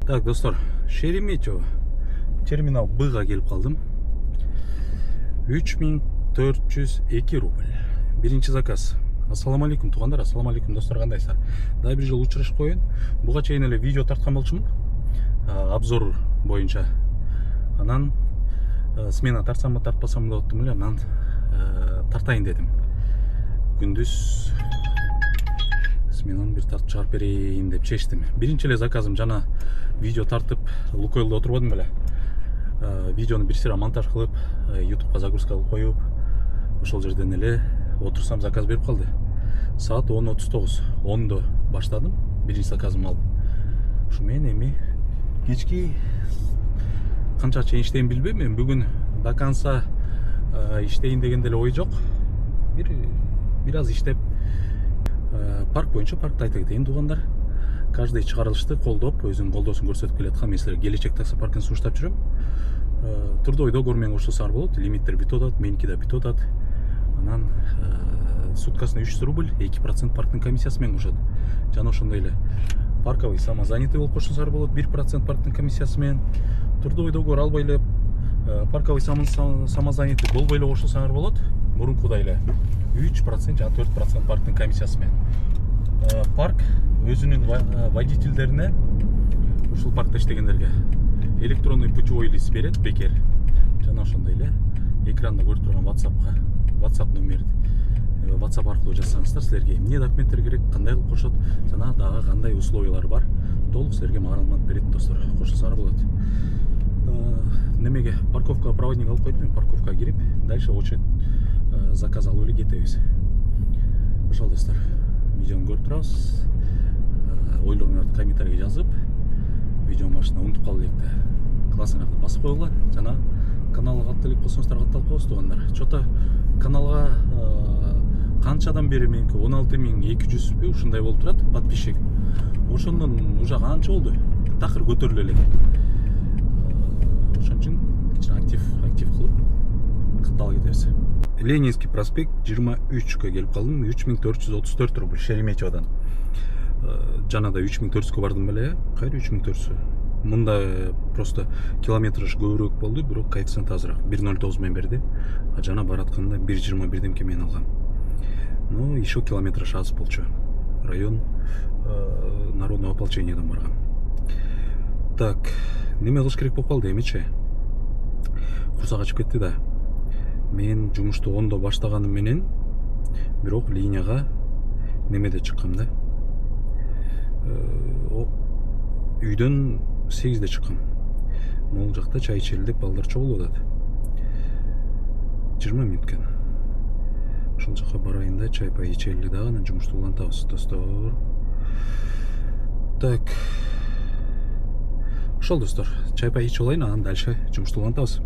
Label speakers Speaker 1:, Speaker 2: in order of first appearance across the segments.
Speaker 1: Так, достар, Шереметьево терминал Б-га келип калдым. 3402 рубль. Биринчи заказ. Ассаламу алейкум туугандар, ассаламу алейкум достор, кандайсыздар? Дагы бир жолу учурашып коеюн. Буга чейин эле видео тарткан болчумун. Обзор боюнча. Анан смена тартсамбы, тартпасамбы деп аттым эле. Анан тартайын дедим. Күндүз сменаны бир тартып чыгарып берейин деп чечтим. Биринчи эле заказым жана видео тартып Лукойлдо отурбадым беле. Видеону бир сыйра монтаж кылып, YouTubeга загрузка кылып коюп, ошол жерден эле отурсам заказ берип калды. Саат 10:39. 10-до баштадым биринчи заказымды алып. Ушу менен эми кечки канча чейин иштейм билбейм. Мен бүгүн до конца иштейин деген деле ой жок. Бир аз иштеп парк боюнча паркты айта кетейин туугандар. Каждый чыгарылышты колдоп, өзүнүн колдоосун көрсөтүп келаткан. Мен силерге келечек таксопаркын сунуштап жүрөм. Турдой договор менен кошулсаңар болот. Лимиттер бүтүп атат, меники да бүтүп атат. Анан суткасына 300 рубль, 2% парктын комиссиясы менен кошот. Жана ошондой эле парковый самозанятый болуп кошулсаңар болот, 1% парктын комиссиясы менен. Турдой договор албай эле парковый самозанятый болбой эле кошулсаңар болот. Мурункудай эле 3% жана 4% парктын комиссиясы менен. Парк өзүнүн водительдерине, ушул паркта иштегендерге электронный путевой лист берет, бекер. Жана ошондой эле экранда көрүп турган WhatsApp номерди WhatsApp аркылуу жазсаңыздар, силерге эмне документтер керек, кандай кылып кошот, жана дагы кандай условиялар бар, толук силерге маалымат берет достор. Кошулсаңар болот. Немеге парковкага проводник алып койдум, парковкага кирип, дальше очередь заказ алып эле кетебиз. Ошол достор, видеону көрүп турабыз. Ойлоруңарды комментарийге жазып, видеонун башына унутуп калып электе классыңарды басып койгула, жана каналга катталып элек болсоңуздар катталып коесуз туугандар. Чото каналга канчадан бери меники 16200 ушундай болуп турат подписчик. Ошондон уже канча болду? Такыр көтөрүлө элек. Ошон үчүн кичине актив кылып катталып кетебиз. Ленинский проспект 23-кө келип калдым. 3434 рубль Шереметьеводан. Жана да 3400-кө бардым беле. Кайра 3400. Мында просто километраж көбүрөөк болду, бирок коэффициент азыраак. 1.09 менен берди. А жана баратканда 1.21 демке менен алгам. Ну, еще километраж аз болчу. Район народного ополчениядан баргам. Так, неме кылыш керек болуп калды эмичи? Курсак ачып кетти да. Мен жумушту 10-до баштаганым менен, бирок линияга немеде чыккам да. Үйдөн 8-де чыккам. Могул жакта чай ичели деп балдар чогулуп атат. 20 мүнөткөн. Ошол жака барайын да, чай пай ичели дагы, анан жумушту улантабыз достор. Так. Ошол достор, чай пай ичип алайын, анан дальше жумушту улантабыз.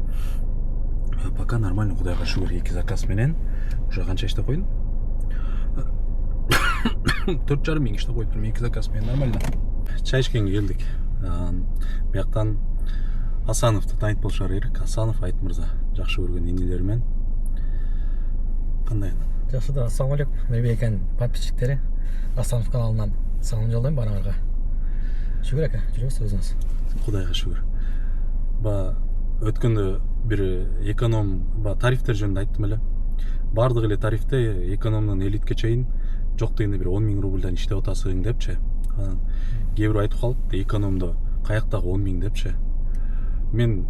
Speaker 1: Пока нормально, кудайга шүгүр, 2 заказ менен уже канча иштеп койдум? 4,5 миң иштеп коюптурмун, 2 заказ менен нормально. Чай ичкенге келдик. Бияктан Асановду таанып болушуңар керек. Асанов Айт мырза, жакшы көргөн инилермен. Кандай?
Speaker 2: Жакшы да, ассаламу алейкум. Мербекенин подписчиктери. Асанов каналынан салам жолдойм барыңарга. Шүгүр ака, жүрөбүз өзүңүз.
Speaker 1: Кудайга шүгүр. Өткөндө бир эконом тарифтер жөнүндө айттым эле. Бардык эле тарифте экономдон элитке чейин жок дегенде бир 10 миң рубльдан иштеп атасың депчи. Кээ бирөө айтып калыптыр, экономдо каяктагы 10 миң депчи. Мен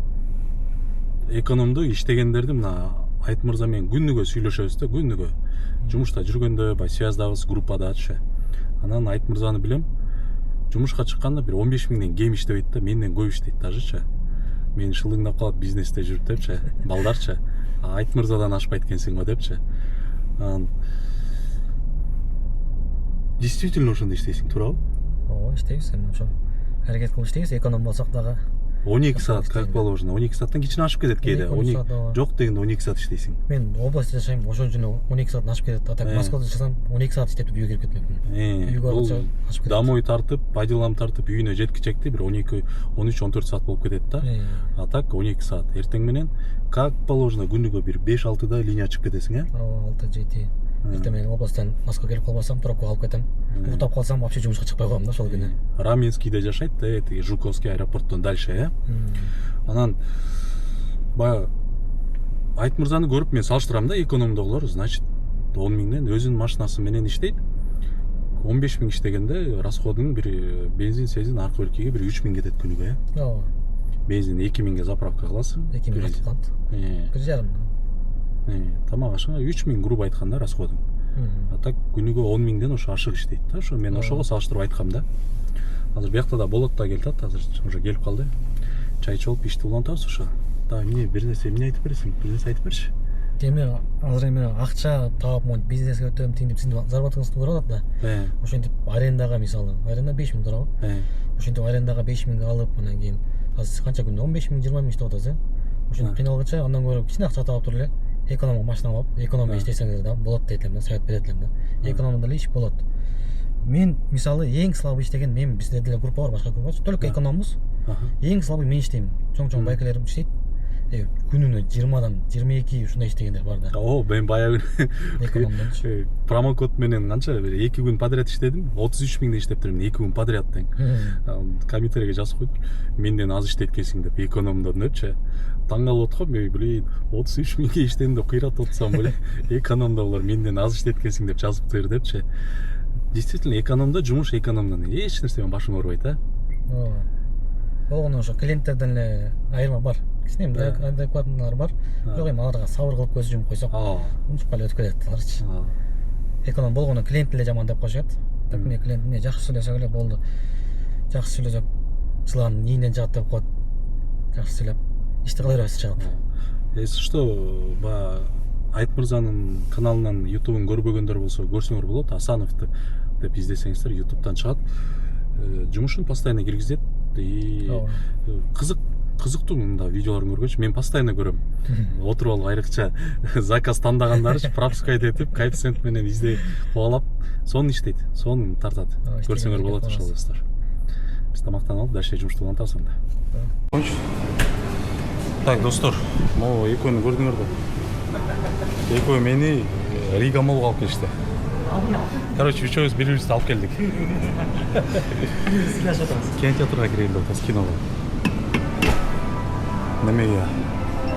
Speaker 1: экономдо иштегендерди мына Айт мырза менен күнүгө сүйлөшөбүз да, күнүгө. Жумушта жүргөндө, связдабыз, группадачы. Анан Айт мырзаны билем. Жумушка чыкканда бир 15 миңден кем иштебейт да, менден көп иштейт дажычы. Мен шылыңдап калат бизнесте жүрүп депчи, балдарчы. Айт мырзадан ашпайт экенсиң го депчи. Действительно ошондо иштейсиң, туурабы?
Speaker 2: Ооба, иштейбиз эми ошо. Аракет кылып иштейбиз, эконом болсок дагы.
Speaker 1: 12 саат как положено. 12 сааттан кичине ашып кетет кээде. Жок дегенде 12 саат иштейсиң.
Speaker 2: Мен областта жашайм, ошон үчүн 12 саат ашып кетет. Атак Москвада жашасам 12 саат иштеп үйгө кирип кетмекмин.
Speaker 1: Бул домой тартып, по делам тартып, үйүнө жеткичекти бир 12, 13, 14 саат болуп кетет да. А так 12 саат. Эртең менен как положено күнүгө бир 5-6да линия чыгып кетесиң,
Speaker 2: Ооба, 6-7. ертең мен областан Москваға келіп қалмасам пробка алып кетем. Уктап қалсам вообще жұмысқа шықпай қоямын да сол күні.
Speaker 1: Раменскийде жашайды да, тиги Жуковский аэропорттон дальше, Анан баягы Айт мырзаны көрүп мен салыштырам да, экономдогулар, значит 10 миңден өзүнүн машинасы менен иштейт. 15 миң иштегенде расходун бир бензин сезин аркы беркиге бир 3 миң кетет күнүгө,
Speaker 2: Ооба.
Speaker 1: Бензин 2 миңге заправка кыласың.
Speaker 2: 2 миң кетип калат. 1,5.
Speaker 1: Тамак ашыңа 3 миң грубо айтканда расходың. А так күнүгө 10 миңден ошо ашык иштейт да, ошо мен ошого салыштырып айткам да. Азыр биякта да болот да келатат, азыр уже келип калды. Чай чолуп ишти улантабыз ошо. Да, эмне бир нерсе эмне айтып бересиң? Бир нерсе айтып берчи.
Speaker 2: Эми азыр эми акча таап, бизнеске өтөм, тиңдеп сиздин зарплатаңызды көрүп атат да. Ошентип арендага мисалы, аренда 5 миң турабы? Ошентип арендага 5 миңге алып, анан кийин азыр канча күндө 15 миң, 20 миң иштеп атасыз, Ошентип кыйналгыча андан көрө кичине акча таап туруп эле экономга машина алып, экономия иштесеңиз да болот дейт элем да, совет берет элем да. Экономда эле иш болот. Мен мисалы эң слабый иштеген мен бизде деле группа бар, башка группа, только экономбуз. Эң слабый мен иштейм. Чоң байкаларым иштейт. Күнүнө 20дан 22 ушундай иштегендер бар да.
Speaker 1: Мен баягы
Speaker 2: экономдончу.
Speaker 1: Промокод менен канча 2 күн подряд иштедим, 33 миңде иштептирмин, 2 күн подряд тең. Комментарийге жазып коюп, менден аз иштейт экенсиң деп экономдон депчи. Таң калып аткам, блин, 33 миңге иштедим деп кыйратып атсам, блин, экономдогулар менден аз иштейт экенсиң деп жазыптыр депчи. Действительно, экономдо жумуш экономдон эч нерсе менен башым оорубайт,
Speaker 2: Ооба. Болгону ошо клиенттерден эле айырма бар. Кичине адекваттылар бар. Бирок эми аларга сабыр кылып көз жумуп койсок, унчукка эле өтүп кетет аларчы. Эконом болгону клиент эле жаман деп коюшат. Так мен клиент эмне жакшы сүйлөсөк эле болду. Жакшы сүйлөсөк жылан ийинен жагат деп коет. Жакшы сүйлөп ишти кыла беребиз чыгып.
Speaker 1: Если что, Айт мырзанын каналынан ютубун көрбөгөндөр болсо көрсөңөр болот. Асанов деп издесеңиздер ютубтан чыгат. Жумушун постоянно киргизет и кызыктуу мында видеолорун көргөчү мен постоянно көрөм. Отуруп алып айрыкча заказ тандагандарчы пропускать этип, коэффициент менен издей кубалап, сонун иштейт, сонун тартат. Көрсөңөр болот ошол достор. Биз тамактанып алып, дальше жумушту улантабыз анда. Так, достор, могу экөөнү көрдүңөр да. Экөө мени Рига молго алып келишти. Короче, үчөөбүз бири-бирибизди алып келдик. Кинотеатрга кирели деп атабыз, киного. Немеге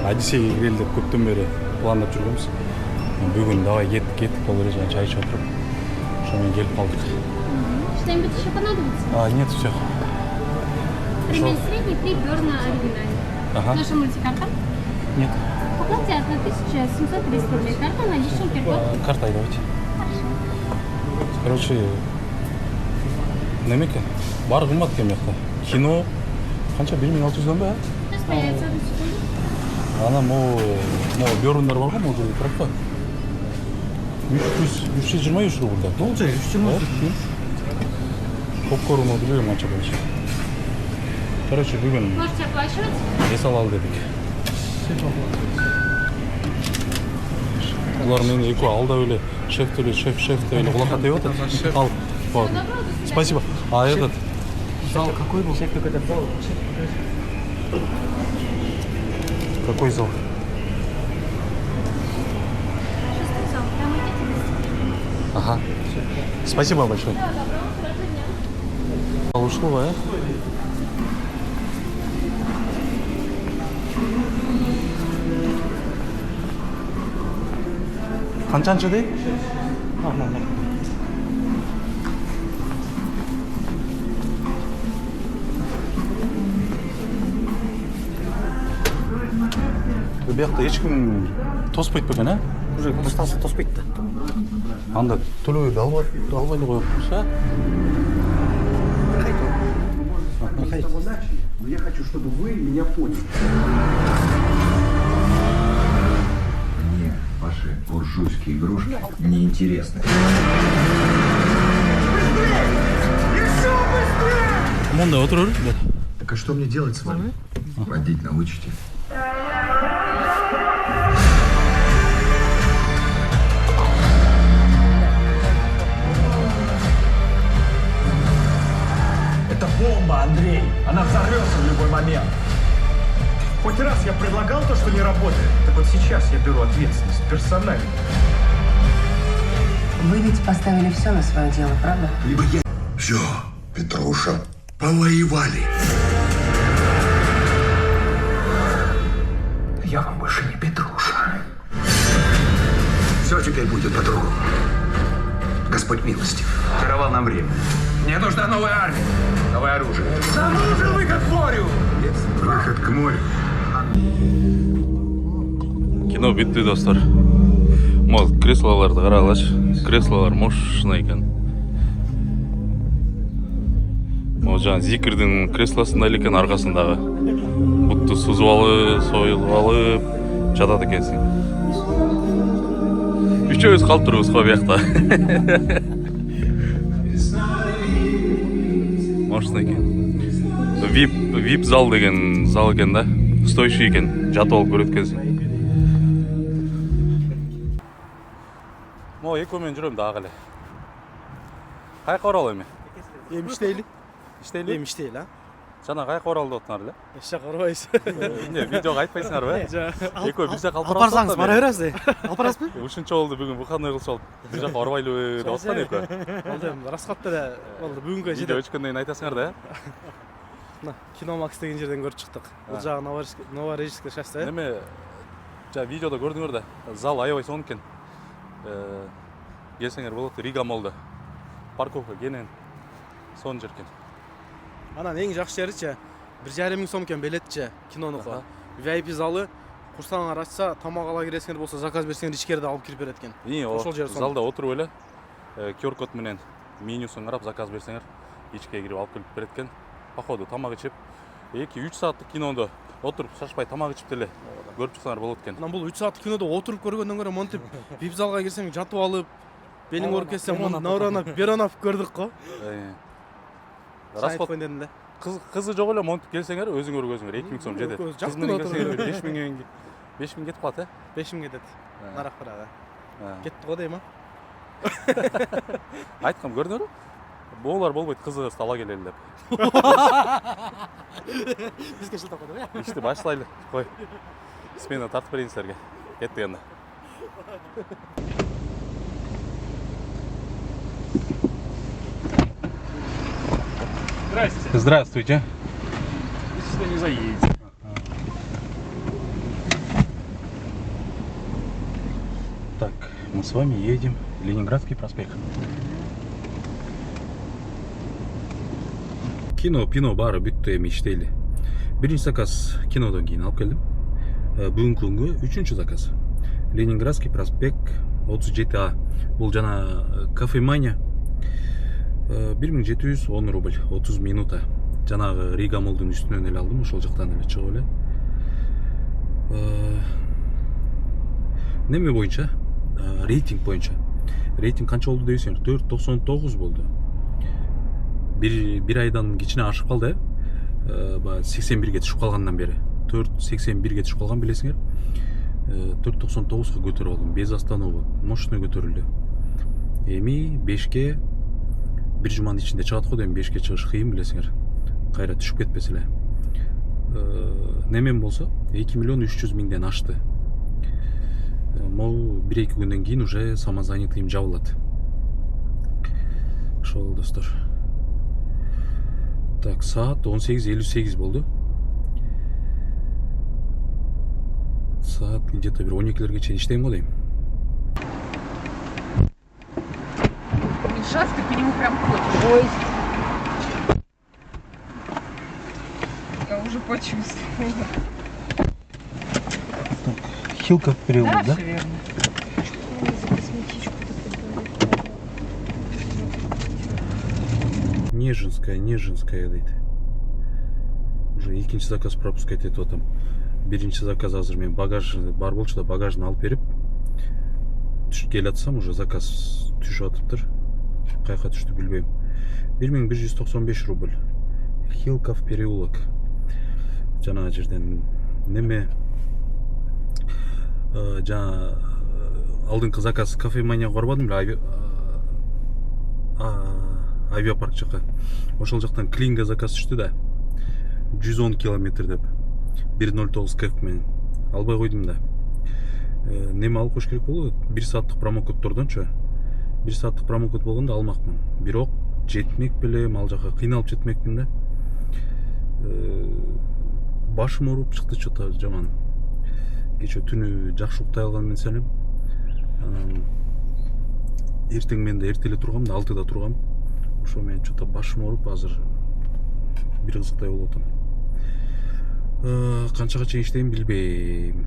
Speaker 1: Одиссейге кирели деп көптөн бери пландап жүргөнбүз. Бүгүн давай кеттик болор эле, чай ичип отуруп. Ошондон келип калдык.
Speaker 3: Что-нибудь еще понадобится?
Speaker 1: Нет, все.
Speaker 3: Ремень средний, 3 берна оригинальный. Наша мультикарта?
Speaker 1: Нет.
Speaker 3: Оплате 1730 рублей. Карта наличный перевод.
Speaker 1: Картой давайте. Короче, немеке бар кымбат экен бияқта. Кино канча 1600 ба?
Speaker 3: Сейчас появится одну секунду.
Speaker 1: Ана могу берундар бар го, могу тұрақта. 323 рубльда.
Speaker 2: Болчу, 320.
Speaker 1: Попкорну билбейм канча болчу. Короче, бүгүн
Speaker 3: Можете оплачивать?
Speaker 1: эс алалы дедик. Улар мени экөө алда эле шеф деп эле кулакка теип атат. Ал. Спасибо. А этот
Speaker 2: Зал какой был? Шеф какой-то зал.
Speaker 1: какой зал?
Speaker 3: Шестой зал. Прямо идите.
Speaker 1: Ага. Спасибо большое.
Speaker 3: Да, добро. Хорошего дня.
Speaker 1: Ушло, Канчанчы дей? Биякта эчким тоспойт бекен,
Speaker 2: Уже мустасы тоспойт да.
Speaker 1: Анда төлөбөйдү албай эле коюп турса.
Speaker 4: Но я хочу, чтобы вы меня поняли.
Speaker 5: Мне ваши буржуйские игрушки неинтересны.
Speaker 1: Монда отурур.
Speaker 5: Так а что мне делать с вами? Водить научите.
Speaker 4: Это бомба, Андрей. Она взорвется в любой момент. Хоть раз я предлагал то, что не работает. Так вот сейчас я беру ответственность персонально.
Speaker 6: Вы ведь поставили все на свое дело, правда?
Speaker 5: Либо я... Все, Петруша, повоевали.
Speaker 4: Я вам больше не Петруша.
Speaker 5: Все теперь будет по-другому. Господь милостив. Даровал нам время.
Speaker 4: Мне нужна новая армия, новое оружие. Нам нужен выход к морю!
Speaker 5: Выход к морю.
Speaker 1: Кино бітті достар. Мол, креслоларды қарағылашы. Креслолар мощный екен. Мол, жаңа Зикірдің креслосында екен арқасындағы. Бұтты сузып алып, сойылып алып, жатады екенсің. Үшеуіз қалып тұрмыз қой бұяқта. Мощный екен. VIP зал деген зал екен да. Стоящий екен, жатып алып көреді екенсің. Мо екеумен жүремін да ағылы. Қайқа оралайын мен?
Speaker 2: Иштейли.
Speaker 1: Иштейли?
Speaker 2: Иштейли, а?
Speaker 1: Жана қайқа оралды отынар ле?
Speaker 2: Ешке қарабайсыз.
Speaker 1: Не, видеоға айтпайсыңар ба?
Speaker 2: Екеуі
Speaker 1: бізде қалып
Speaker 2: барсаңыз бара бересіз. Алып барасыз ба?
Speaker 1: Үшінші олды бүгін бұқандай қылшы олды. Біз жаққа орбайлы деп отқан екеуі.
Speaker 2: Олды расхатта да болды бүгінгі
Speaker 1: Видео өшкенден айтасыңар да?
Speaker 2: Кино Макс деген жерден көріп шықтық. Ол жағы новорижская часть, да?
Speaker 1: Неме, жаңа видеода көрдіңдер да, зал аябай соң екен. Келсеңер болады, Рига молды. Парковка кенен сон жеркен.
Speaker 2: Анан ең жақсы жері че, 1,5 мың сом екен билетче киноныға. VIP залы курсаңар ашса, тамақ ала кіресіңер болса, заказ берсеңер ичкерде алып кіріп береді екен.
Speaker 1: Залда отырып эле QR-код менен менюсын карап заказ берсеңер, ичке кирип алып келип берет экен. Походу тамак ичип 2-3 сааттык кинондо отуруп шашпай тамак ичип деле көрүп чыксаңар болот экен.
Speaker 2: Анан бул 3 сааттык кинодо отуруп көргөндөн көрө монтип VIP залга кирсең жатып алып, белиң ооруп кетсе, наврана беронап көрдүк го. Расход дедим да.
Speaker 1: Кызы жок эле монтип келсеңер, өзүңөр көзүңөр 2000 сом жетет. Кыз менен келсеңер 5000 кетип калат,
Speaker 2: 5000 кетет. Нарак барага. Кетти го дейм а.
Speaker 1: Айткам көрдүңөрбү? Боолар болбойт, кызыгыбызды ала келели деп.
Speaker 2: Бизге шылтап койдук э.
Speaker 1: Ишти баштайлы. Кой. Смена тартып берейин силерге. Кеттик анда.
Speaker 4: Здрасте.
Speaker 1: Здравствуйте.
Speaker 4: Вы сюда не заедете.
Speaker 1: Так, мы с вами едем Ленинградский проспект. Кино бары бүттү эми иштейли. Биринчи заказ кинодон кийин алып келдим. Бүгүнкү күнгө 3-чү заказ. Ленинградский проспект 37А. Бул жана кофемания 1710 рубль 30 минута. Жанагы Рига молдун үстүнөн эле алдым, ошол жактан эле чыгып эле. Неме боюнча? Рейтинг боюнча. Рейтинг канча болду дейсиңер? 4.99 болду. Bir aydan кичине ашып калды, 81 түшүп калгандан бери. 4.81 түшүп калган билесиңер. 4.99 көтөрүп алдым. Без остановок, мощный көтөрүлдү. Эми 5ке бир жуманын ичинде чыгат го дейм, 5ке чыгыш кыйын билесиңер. Кайра түшүп кетпесе эле. Немен болсо 2.300.000ден ашты. Могу 1-2 күндөн кийин уже самозанятыйым жабылат. Ошол достор. Так, saat 18:58 болду. Saat где-то 12-лерге чейин иштейм го дейм.
Speaker 7: Жас, ты по нему прям хочешь. Ой. Я уже почувствовала.
Speaker 1: Так, Хилков переулок, да?
Speaker 7: Верно.
Speaker 1: Нежинская дейт. Уже экинчи заказ пропускать этип атам. Биринчи заказ азыр мен багаж бар болчу да багажын алып берип түшүп келатсам уже заказ түшүп атыптыр. Кайка түштү билбейм. 1195 рубль. Хилков переулок. Жана жерден неме жана алдыңкы заказ кофемания барбадым эле авиапарк жака. Ошол жактан Клинга заказ түштү да 110 километр деп 109 кф менен албай койдум да. Неме алып коюш керек болду? 1 сааттык промокоддордончу 1 сааттык промокод болгондо алмакмын. Бирок жетмек белем, ал жака кыйналып жетмекмин да. Башым ооруп чыкты чото жаман. Кече түнү жакшы уктай алган элем. Эртең мен да эртеле тургам да 6-да тургам. Ошо менен чото башым ооруп азыр бир кызыктай болуп атам. Канчага чейин иштейм билбейм.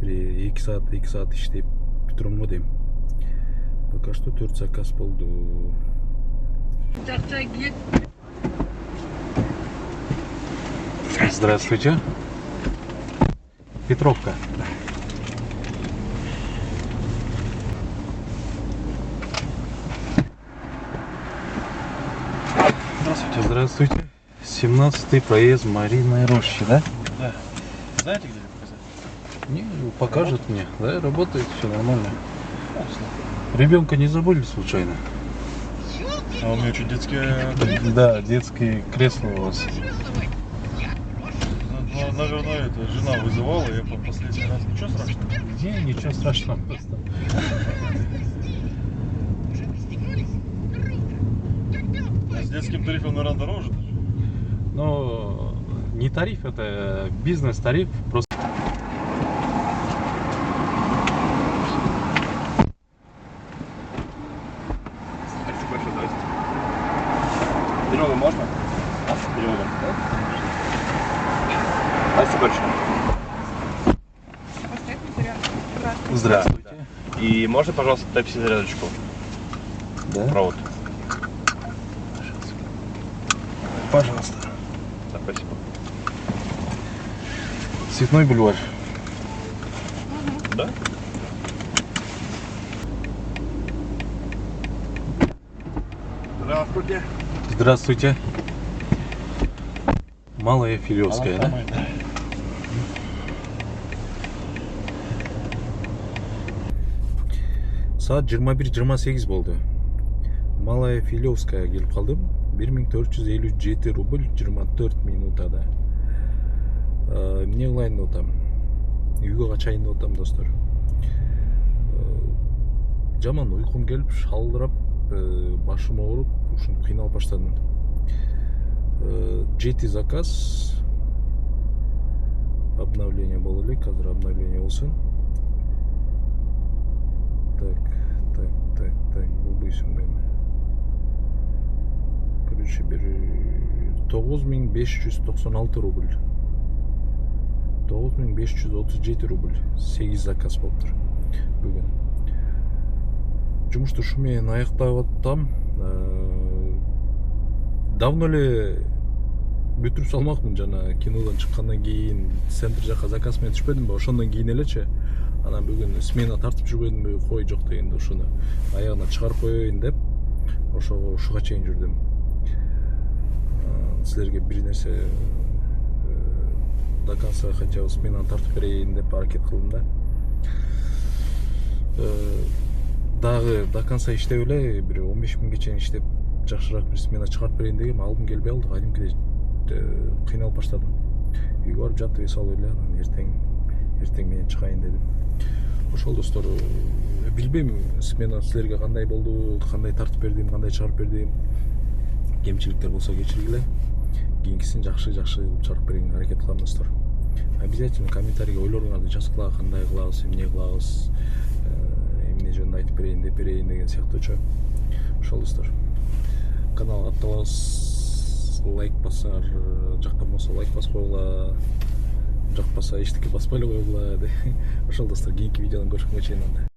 Speaker 1: Бир 2 саат иштеп бүтүрөм го дейм. Пока что 4 заказ болду. Здравствуйте. Петровка. Здравствуйте. Здравствуйте. 17-й проезд Мариной Рощи, да?
Speaker 8: Да. Знаете, где показать?
Speaker 1: Не, покажет мне. Да, работает, все нормально. Ребенка не забыли случайно?
Speaker 8: А у меня что, детские...
Speaker 1: Да, детские кресла у вас.
Speaker 8: Наверное, это жена вызывала, я по последний раз. Ничего страшного?
Speaker 1: Не, ничего страшного просто.
Speaker 8: А с детским тарифом, наверное, дороже даже?
Speaker 1: Но не тариф, это бизнес-тариф. Просто
Speaker 8: Переводом можно? Переводом. Спасибо большое.
Speaker 1: здравствуйте.
Speaker 8: И можно, пожалуйста, Type-C зарядочку?
Speaker 1: Да?
Speaker 8: Провод.
Speaker 1: Пожалуйста.
Speaker 8: Да, спасибо.
Speaker 1: Цветной бульвар.
Speaker 8: Да? Здравствуйте.
Speaker 1: Здравствуйте. Малая Филевская, да? Saat 21:28 болду. Малая Филевская келип калдым. 1457 рубль 24 минутада. Эмне кылайын деп атам? Үйгө качайын деп атам, достор. Жаман уйкум келип, шалдырап, башым ооруп, ушинтип кыйналып баштадым. 7 заказ. Обновление боло элек, азыр обновление болсун. Так, болбойсуң эми. Короче, бир 9596 рубль. 9537 рубль. 8 заказ болуптур бүгүн. Жумушту ушу менен аяктап атам. Давно эле бүтүрүп салмакмын, жана кинодон чыккандан кийин центр жака заказ менен түшпөдүмбү, ошондон кийин элечи. Анан бүгүн смена тартып жүрбөдүмбү, кой жок дегенде ушуну аягына чыгарып коеюн деп, ошого ушуга чейин жүрдүм. Силерге бир нерсе до конца хотя бы сменаны тартып берейин деп аракет кылдым да. Дагы до конца иштеп эле бир 15 миңге чейин иштеп жакшыраак бир смена чыгарып берейин дегем, алдым келбей калды. Кадимкидей кыйналып баштадым. Үйгө барып жатып эс алып эле, анан эртең менен чыгайын дедим. Ошол достор, билбейм смена силерге кандай болду, кандай тартып бердим, кандай чыгарып бердим. Кемчиликтер болсо кечиргиле. Кийинкисин жакшы чыгарып берүүгө аракет кылам достор. Обязательно комментарийге ойлоруңарды жазгыла, кандай кылабыз, эмне кылабыз, эмне жөнүндө айтып берейин деген сыяктуучу. Ошол достор. Каналга аттабыз, лайк бассаңар, жаккан болсо лайк басып койгула. Жакпаса эчтеке баспай эле койгула. Ошол достор, кийинки видеодон көрүшкөнгө чейин анда.